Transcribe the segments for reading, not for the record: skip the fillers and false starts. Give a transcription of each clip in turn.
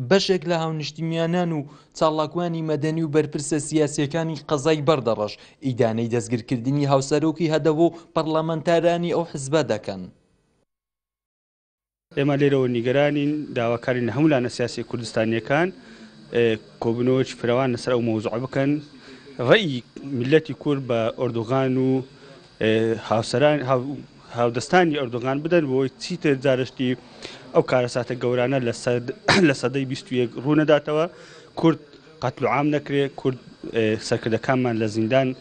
بەشێک لە هاونیشتیمیانان و چاڵاکوانی مەدەنی و بەرپرسە سیاسیەکانی قەزای بەردەڕەش ئیدانەی دەستگیرکردنی هاوسەرۆکی هەدەوە و پەرلەمانتارانی ئەو حیزبە دەکەن. ئێمە لێرەوە نیگەرانین داواکارین لە هەموو لانە سیاسی کوردستانیەکان کۆبنەوەی فراوان لەسەر ئەو مەوزوع بکەن. ڕێی میلەتی کورد بە ئەردۆغان و هاودەستانی ئەردۆغان بدەن بۆی چیتر جارشتی ئەو کارەساتە گەورانە لە سەدەی 21 ڕوونەداتەوە. کورد قەتل و عام نەکرێت، کورد سەرکردەکانمان لە زیندان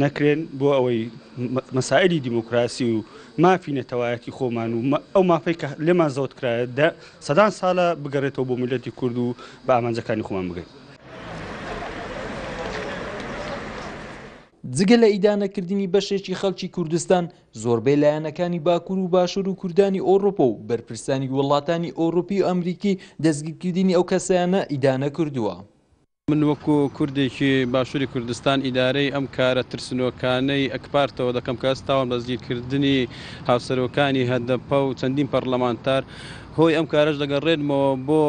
نەکرێن بۆ ئەوەی مەسائلی دیموکراسی و مافی نەتەوایەتی خۆمان و ئەو مافەی کە لێمان زەوت کرایە سەدان ساڵە بگەڕێتەوە بۆ میلەتی کورد و بە ئامانجەکانی خۆمان بگەین. جگە لە ئیدانەکردنی بەشێکی خەڵکی کوردستان، زۆربەی لایەنەکانی باکوور و باشوور و کوردانی ئۆڕۆپا و بەرپرسانی وڵاتانی ئۆڕۆپی و ئەمریکی دەستگیرکردنی ئەو کەسایانە ئیدانە کردووە. من وەکو کوردێکی باشووری کوردستان ئیدارەی ئەم کارە ترسنۆکانەی ئەکپارتەوە دەکەم کە ئەستاوم دەستگیرکردنی هاوسەرۆکانی هەدەپە و چەندین پەرلەمانتار هۆی ئەم کارەش دەگەڕێنمەوە بۆ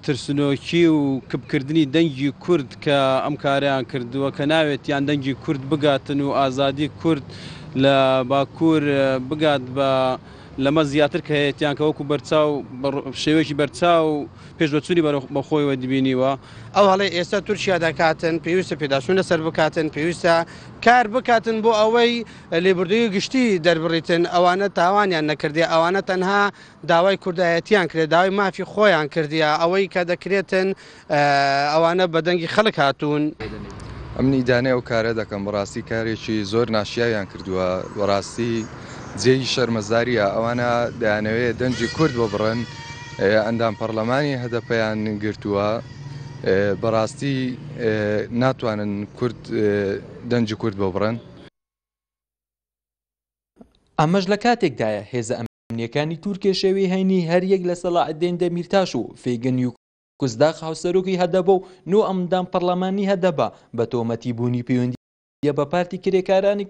ترسنۆکی و کبکردنی دەنگی کورد کە ئەم کاریان کردووە کە ناوێتیان دەنگی کورد بگاتن و ئازادی کورد لە باکوور بگات بە لەمە زیاتر کە هەیەیان کە وەکو بەرچاو شێوەیەکی بەرچاو پێشبەچووری بەخۆیەوە دبینیوە. ئەو هەڵێ ئێستا تورکیا دەکاتن، پێویستە پێداچوون لەسەر بکاتن، پێویستە کار بکاتن بۆ ئەوەی لێبوردووی گشتی دەربڕیتن. ئەوانە تاوانیان نەکردی، ئەوانە تەنها داوای کوردایەتیان کرێت، داوای مافی خۆیان کردیە، ئەوەی کە دەکرێتن ئەوانە بە دەنگی خەڵک هاتوون. ئەم ئیدانەی ئەو کارە دەکەم بەڕاستی کارێکی زۆر ناشیاویان کردووە، بەڕاستی جێی شەرمەزاریە. ئەوانە دەیانەوێت دەنجی کورد بۆ بڕن، ئەندام پەرلەمانی هەدەپەیان گرتووە، بەڕاستی ناتوانن کورد دەنجی کورد بۆ بڕن. ئەمەش لە کاتێکدایە هێزە ئەمنیەکانی تورکیا شێوەی هەینی هەریەک لە سەلاحەددین دەمیرتاش و فێگن و کوزداق هاوسەرۆکی هەدەبە و نۆ ئەمدان پەرلەمانی هەدەبە بە تۆمەتی بوونی پەیوەندیە بە پارتی کرێکارانی